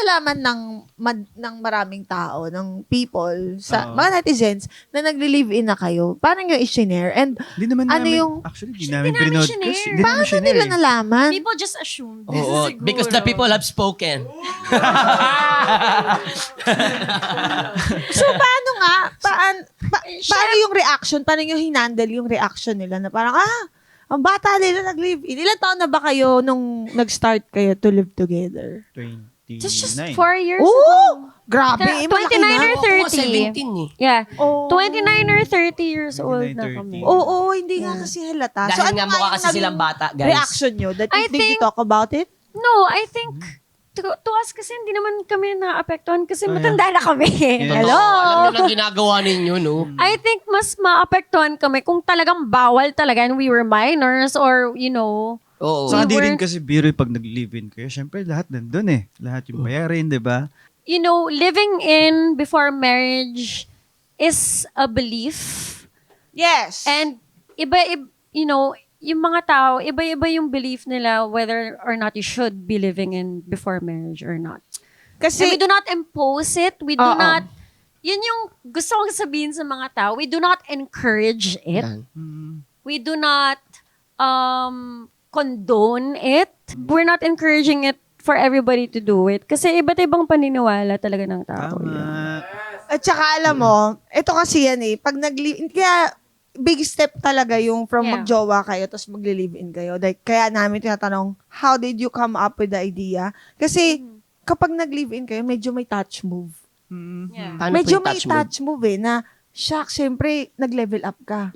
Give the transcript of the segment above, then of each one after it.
nalaman ng maraming tao, ng people, sa mga netizens, na nagli-live-in na kayo, paano nyo i-share? And Hindi naman ano namin, yung, actually, Hindi di namin namin pinod. shinare. Kasi di namin paano shinare nila eh. nalaman? People just assume. Oo, because the people have spoken. So, paano nga? Paano yung reaction? Paano yung hinandle yung reaction nila na parang, ang bata nila nag-live-in. Ilan taon na ba kayo nung nag-start kayo to live together? 29. It's just 4 years Oh! ago. Grabe, malaki 29 na. or Ako nga 30. 17 eh. Yeah. Oh. 29 or 30 years old na 29, kami. 30. Oo, hindi nga kasi halata. Dahil nga mukha yung kasi silang naging bata, guys. reaction nyo? Did you think- talk about it? No, I think to us kasi hindi naman kami naapektuhan kasi Oh, yeah. matanda na kami. Yeah. Hello? Alam nyo lang ginagawa ninyo, no? I think mas maapektuhan kami kung talagang bawal talaga and we were minors or, Oo. Saka We di rin weren't- kasi biro pag nag-live-in kayo. Siyempre, lahat nandun eh. Lahat yung bayarin, di ba? living in before marriage is a belief. Yes. And yung mga tao, iba-iba yung belief nila whether or not you should be living in before marriage or not. kasi, And we do not impose it. We do Oo. not, yun yung gusto kong sabihin sa mga tao, we do not encourage it. Yan. We do not condone it. We're not encouraging it for everybody to do it. Kasi iba't ibang paniniwala talaga ng tao. yun. Tama. at saka alam mo, ito kasi yan eh, pag kaya big step talaga yung from Yeah. magjowa kayo tapos magli-live-in kayo. Like, kaya namin tinatanong, how did you come up with the idea? Kasi, kapag nag-live-in kayo, medyo may touch move. Yeah. Paano Medyo po yung may touch mo? touch move eh, na, shock, syempre, nag-level up ka.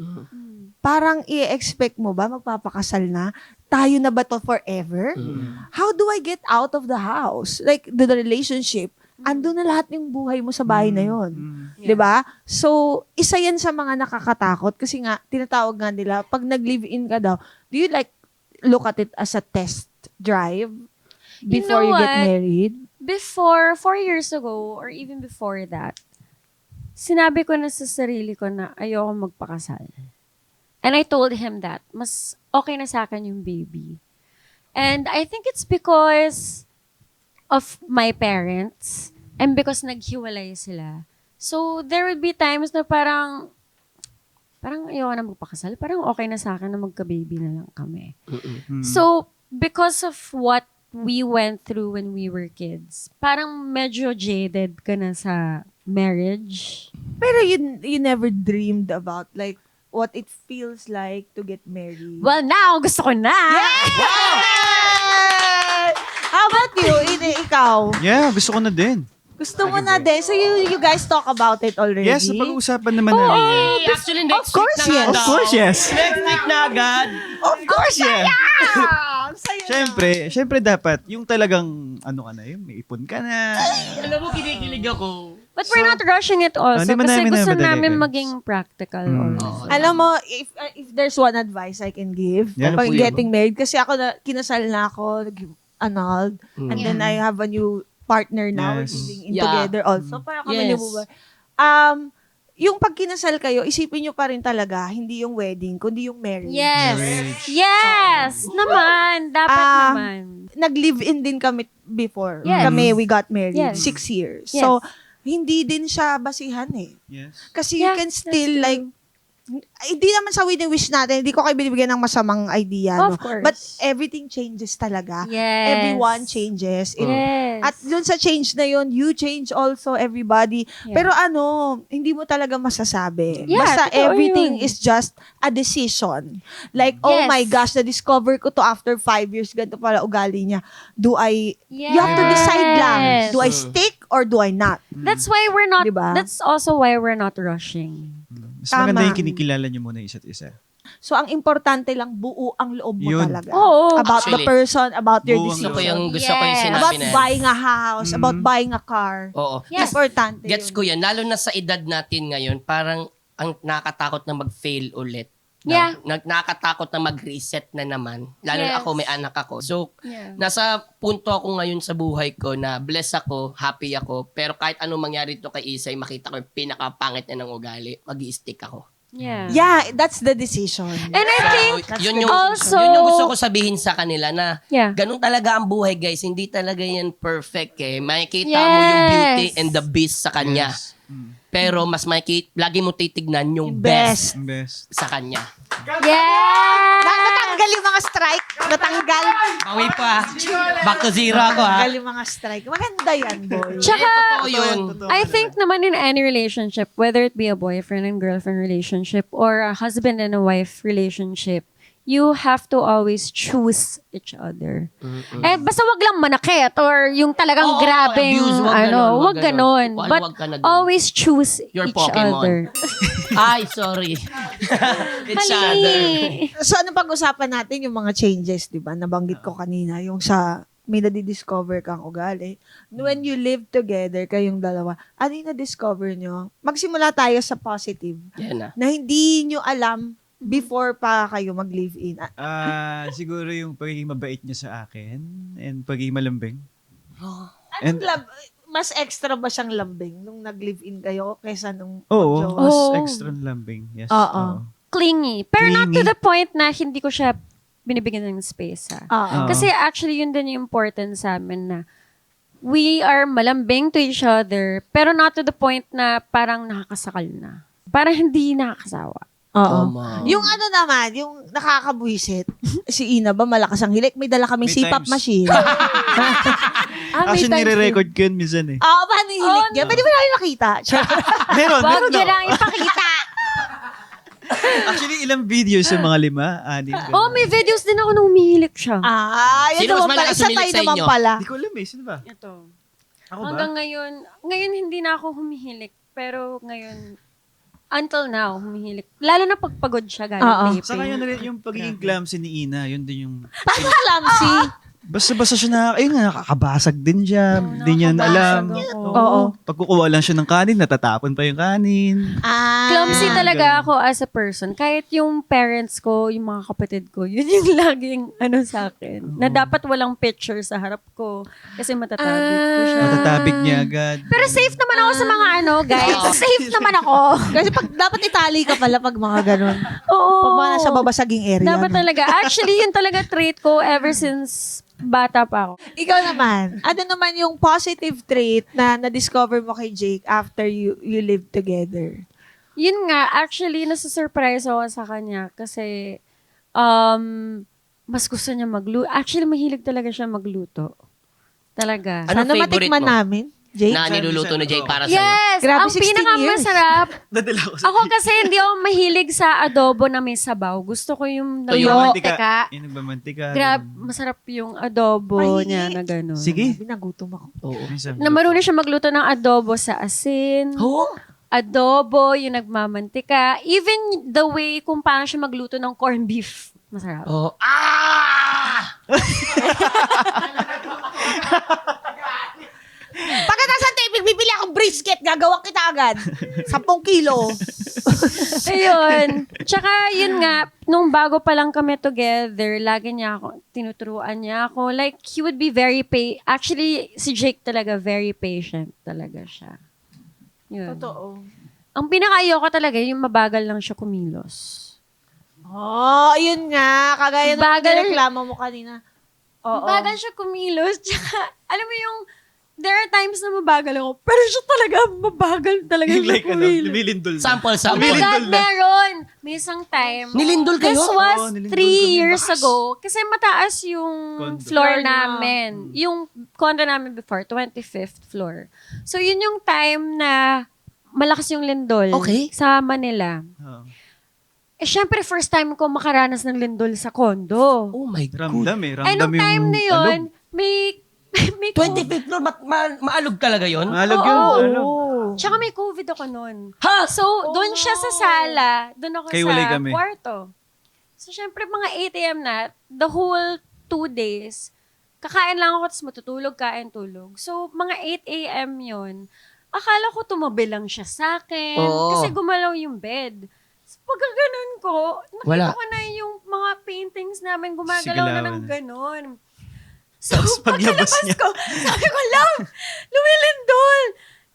Parang i-expect mo ba, magpapakasal na? Tayo na ba to forever? How do I get out of the house? Like, the relationship, ando na lahat yung buhay mo sa bahay na yon. Yeah. 'Di ba? So, isa yan sa mga nakakatakot kasi nga tinatawag nga nila pag nag-live-in ka daw, do you like look at it as a test drive before you, know get what? married? Before, 4 years ago, or even before that, sinabi ko na sa sarili ko na ayoko magpakasal. And I told him that, mas okay na sa akin yung baby. And I think it's because of my parents and because naghiwalay sila. So, there would be times na parang ayoko na magpakasal. Parang okay na sa akin na magka-baby na lang kami. So, because of what we went through when we were kids, parang medyo jaded ka na sa marriage. Pero you never dreamed about like what it feels like to get married. Well, now, gusto ko na! Yes! How about you? Ikaw? Yeah, gusto ko na din. Gusto mo na din. So you guys talk about it already? Yes, napag-uusapan naman namin yan. Eh, actually, next Of course, week na yes. nga Of daw. course, yes. Next week na agad. Of course, yeah. Sa'yo Siyempre dapat, yung talagang, ano ka na yun, may ipon ka na. Alam mo, kinikilig ako. But we're not rushing it also hindi man kasi namin gusto namadali, namin guys. maging practical also. Alam mo, if there's one advice I can give Yan pag po yun. getting married, kasi ako kinasal na ako, annulled, and then I have a new partner now, we're Yes. living in Yeah. together also, para kami Yes. nabubuhay. Yung pag kinasal kayo, isipin nyo pa rin talaga, hindi yung wedding, kundi yung marriage. Yes. Marriage. Yes! Naman. Dapat naman. Nag-live-in din kami before. Yes. Kami, we got married. Yes. 6 years. Yes. So, hindi din siya basihan eh. Yes. Kasi Yeah, you can that's still true. like, hindi naman sa wish natin, hindi ko kayo binibigyan ng masamang idea. Of no? course. But everything changes talaga. Yes. Everyone changes. Yes. At dun sa change na yun, you change also, everybody. Yeah. Pero hindi mo talaga masasabi. Yeah, Basta totoo everything yun. is just a decision. Like, oh Yes. my gosh, na-discover ko to after 5 years, ganito pala ugali niya. Yes. You have to decide lang. Do I stick or do I not? That's why we're not, Diba? that's also why we're not rushing. Mas Tama. maganda yung kinikilala nyo muna isa't isa. So, ang importante lang, buo ang loob mo Yun. talaga. Oo. About the Actually, person, about your buo ang Gusto decision. ko yung, Yes. gusto ko yung sinabi About na yan. buying a house, about buying a car. Oo. Yes. Importante Gets yun. ko yan. Lalo na sa edad natin ngayon, parang ang nakakatakot na mag-fail ulit. Yeah. Nakakatakot na mag-reset na naman. Lalo na Yes. ako, may anak ako. So, Yeah. nasa punto ako ngayon sa buhay ko na blessed ako, happy ako, pero kahit anong mangyari to kay Isay, makita ko yung pinakapangit niya ng ugali, mag-i-stick ako. Yeah. Yeah, that's the decision. And I think, Yun yung, also- yun yung gusto ko sabihin sa kanila na yeah. ganun talaga ang buhay, guys. Hindi talaga yan perfect eh. Makikita mo yung beauty Yes. and the beast sa kanya. Yes. Pero mas lagi mo titignan yung Yung best Ang best. sa kanya. Yeah! Natanggal yung mga strike. Natanggal. Bawi pa. Back to zero ako ha. Natanggal yung mga strike. Maganda yan, boy. Tsaka, Totoo yun. I think naman in any relationship, whether it be a boyfriend and girlfriend relationship or a husband and a wife relationship, you have to always choose each other. Eh, basta wag lang manakit or yung talagang Oo, grabing, abuse, wag ganun, wag wag ganon. ganun. But Wag ka na dun. always choose Your each Pokemon. other. Ay, sorry. Each other. Mali. So, ano pag-usapan natin yung mga changes, di ba? Nabanggit ko kanina, yung sa may nadidiscover kang ugali. When you live together, kayong dalawa, ano yung na-discover nyo? Magsimula tayo sa positive. Yan na. Na hindi nyo alam before pa kayo mag-live-in. Siguro yung pagiging mabait niya sa akin and pagiging malambing. Anong mas extra ba siyang lambing nung nag-live-in kayo kaysa nung Oo, mag-jowa? mas Oh. extra lambing. Yes. Oo. Clingy. Pero not to Clingy. the point na hindi ko siya binibigyan ng space. Oo. Kasi actually, yun din yung important sa amin na we are malambing to each other, pero not to the point na parang nakakasakal na. Parang hindi nakakasawa. Oo. Tama. Yung ano naman, yung nakakabuisit, si Ina ba malakas ang hilik? May dala kaming May CPAP times. machine. May Actually, times nire-record ko yun minsan eh. Oo, paano yung hilik niya? Pwede ba namin nakita? Meron, Wag meron. niya lang ipakita. Actually, ilang videos yung mga 5, 6, ganun. Oh, may videos din ako na humihilik siya. Yan Sino mas naman pala. malakas Isa humilik tayo sa naman inyo? pala. Hindi ko alam eh. Sino ba? Ito. Ako ba? Hanggang ngayon hindi na ako humihilik. Pero ngayon, until now, humihilik. Lalo na pagpagod siya Oo. galing taping. Saka yun na rin, yung pagiging clumsy ni Ina, yun din yung... Paano clumsy? Basta siya na, ayun nga, nakakabasag din siya. Hindi niya alam. Nakakabasag ako. Oo. Pag kukuha lang siya ng kanin, natatapon pa yung kanin. Clumsy Ah. talaga Ganun. ako as a person. Kahit yung parents ko, yung mga kapatid ko, yun yung laging sa akin. Na dapat walang picture sa harap ko. Kasi matatabig ko siya. Matatabig niya agad. Pero safe naman ako sa mga guys. Safe naman ako. Kasi pag dapat itali ka pala pag mga ganun. Oo. Pag mga nasa babasaging area. Dapat no? talaga. Actually, yun talaga trait ko ever since bata pa ako. Ikaw naman, ano naman yung positive trait na na-discover mo kay Jake after you live together? Yun nga, actually, nasa-surprise ako sa kanya kasi mas gusto niya magluto. Actually, mahilig talaga siya magluto. Talaga. Ano Sana favorite matikman mo? namin, Jake. Na niluluto ni Jake para sa'yo. Yes! Grabe, ang 16 pinakamasarap. Dadala ko sa... Ako kasi hindi ako mahilig sa adobo na may sabaw. Gusto ko yung Tuyo. nagmamantika. Yung nagmamantika. Grab, masarap yung adobo Ay, niya na gano'n. Sige. Binagutom ako. Oo. Minsan, Na marunong siya magluto ng adobo sa asin. Oo. Adobo, yung nagmamantika. Even the way kung paano siya magluto ng corned beef. Masarap. Oh. Ah! Pagkatapos ng taping, bibili akong brisket, gagawa kita agad. 10 kilo. Ayun. Tsaka, yun nga, nung bago pa lang kami together, lagi niya ako, tinuturuan niya ako. Like, he would be very actually, si Jake talaga, very patient talaga siya. Yun. Totoo. Ang pinaka-ayoko talaga, yung mabagal lang siya kumilos. Oh, ayun nga. Kagaya nung Bagal. reklamo mo kanina. Oo. Mabagal siya kumilos. Tsaka, alam mo yung, there are times na mabagal ako, pero siya talaga, mabagal talaga Yung siya like, kumilos. lumilindol na. Sample, Oh my sample. God, meron! May isang time. Nilindol kayo? This was Oo, nilindol 3 kami. years Bakas. ago. Kasi mataas yung Condo. floor Floor niya. namin. Yung condo namin before, 25th floor. So, yun yung time na malakas yung lindol Okay. sa Manila. Oo. Eh, syempre, first time ko makaranas ng lindol sa condo. Oh my God. Ramdam eh. Ramdam Eh, nung time na yun, may 25th floor, maalog talaga yon? Maalog yun. Oo. Alog. Tsaka may COVID ako nun. Ha? So, doon siya sa sala, doon ako Kay sa walay kami. kwarto. So, syempre, mga 8 a.m. na, the whole 2 days, kakain lang ako, tapos matutulog, kain, tulog. So, mga 8 a.m. yun, akala ko tumabi lang siya sa akin, Oo. kasi gumalaw yung bed. So, pagka ganun ko, Wala. nakita ko na yung mga paintings namin gumagalaw na ng Sigalawan. ganun. So, Tapos paglabas niya. ko, sabi ko, love, lumilindol.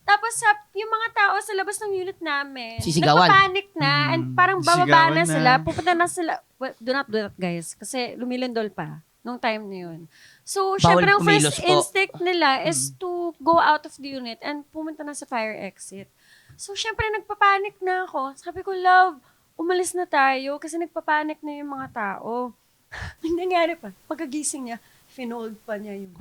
Tapos yung mga tao sa labas ng unit namin, Sisigawan. nagpapanik na and parang bababa Sisigawan na na. sila. Pupunta na sila. Well, do not do that, guys. Kasi lumilindol pa nung time na yun. So, Bawal syempre, ang kumilos first po. instinct nila is to go out of the unit and pumunta na sa fire exit. So, syempre, nagpapanik na ako. Sabi ko, love, umalis na tayo kasi nagpapanik na yung mga tao. Ang nangyari pa, pagkagising niya, finold pa niya yung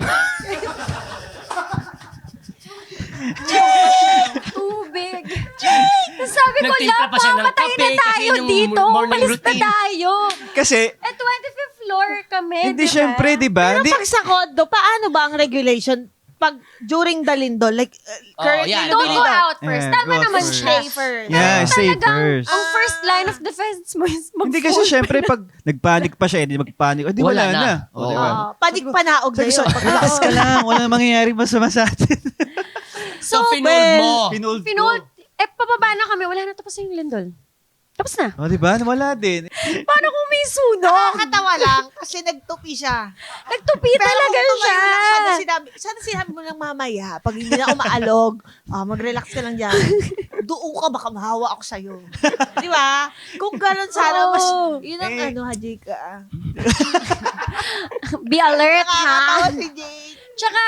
tubig. Tapos sabi ko, Nagtimpla love, pa siya ng papatay kape na kasi tayo yung dito. morning Umalis na routine. tayo. Kasi, At 25th floor kami, hindi di ba? syempre, di ba? Pero Di, pag sa condo, paano ba ang regulation? Pag during the lindol, like currently yan. Don't go lumilindol. out first. Yeah, Tama go out naman first. siya. Stay first. yeah, stay Talagang, first. ang first line of defense mo is mag-phone. Hindi kasi syempre, pag nagpanik pa siya, hindi magpanik. O, di wala, Wala na. na. O, di ba? Oo, panik-panaog na Sabi yun. ko, relax ka lang. Walang mangyayari masama sa atin. So, finold mo. Pinold ko. Finold, pababa na kami. Wala na, tapos na yung lindol. Tapos na. O, di ba? Wala din. Paano kung may sunog? Nakakatawa lang kasi nagtupi siya. Nagtupi Pero talaga kung tumayo siya. lang siya, sana sinabi mo lang mamaya, pag hindi na umaalog, mag-relax ka lang dyan. Doon ka, baka mahawa ako sa'yo. Di ba? Kung gano'n sana, mas, yun ang Haji ka. Be alert, Nakakatawa ha? si Jake. Tsaka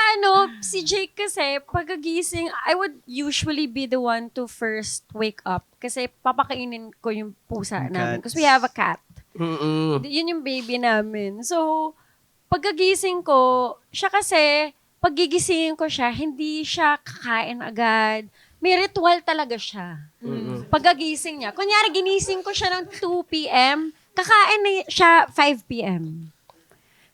si Jake kasi, pagkagising, I would usually be the one to first wake up. Kasi papakainin ko yung pusa Yung namin. cats. Because we have a cat. Mm-mm. Yun yung baby namin. So, pagkagising ko, siya kasi, paggigisingin ko siya, hindi siya kakain agad. May ritual talaga siya. Pagkagising niya. Kunyari, ginising ko siya ng 2 p.m., kakain na siya 5 p.m.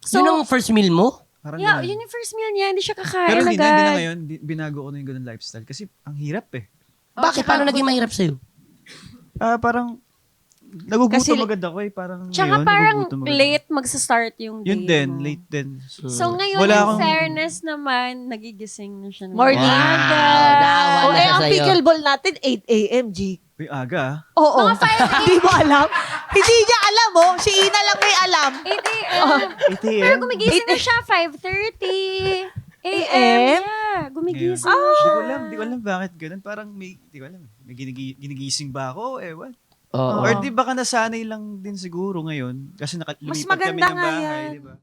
So, Yun ang first meal mo? Parang yeah, ganun. yun yung first meal niya. Hindi siya kakain Pero hindi na agad. ngayon. Binago ko na yung ganun lifestyle. Kasi ang hirap eh. Bakit? Paano naging mahirap sa'yo? Parang, nagugutom Kasi- agad ako eh. Parang Tsaka ngayon, parang nagugutom agad. late magsa-start yung day Yun din, mo. late din. So ngayon, Wala in akong- fairness naman, nagigising na siya. ng Morning. maaga. Naawa O na siya ang sa'yo. pickleball natin, 8 a.m., Jake. Uy, aga ah. Oo. Mga 5 Hindi mo alam? Hindi niya alam, oh. Si Ina lang may alam. 8 a.m. 8 a.m. Pero gumigising na siya, 5:30 a.m. AM? Yeah, gumigising Ngayon. na Di siya. ko alam, di ko alam bakit ganun. Parang di ko alam. May ginigising ba ako? Ewan. Oo. Or di baka nasanay lang din siguro ngayon. Kasi lumipat kami maganda ng nga bahay, yan. di ba?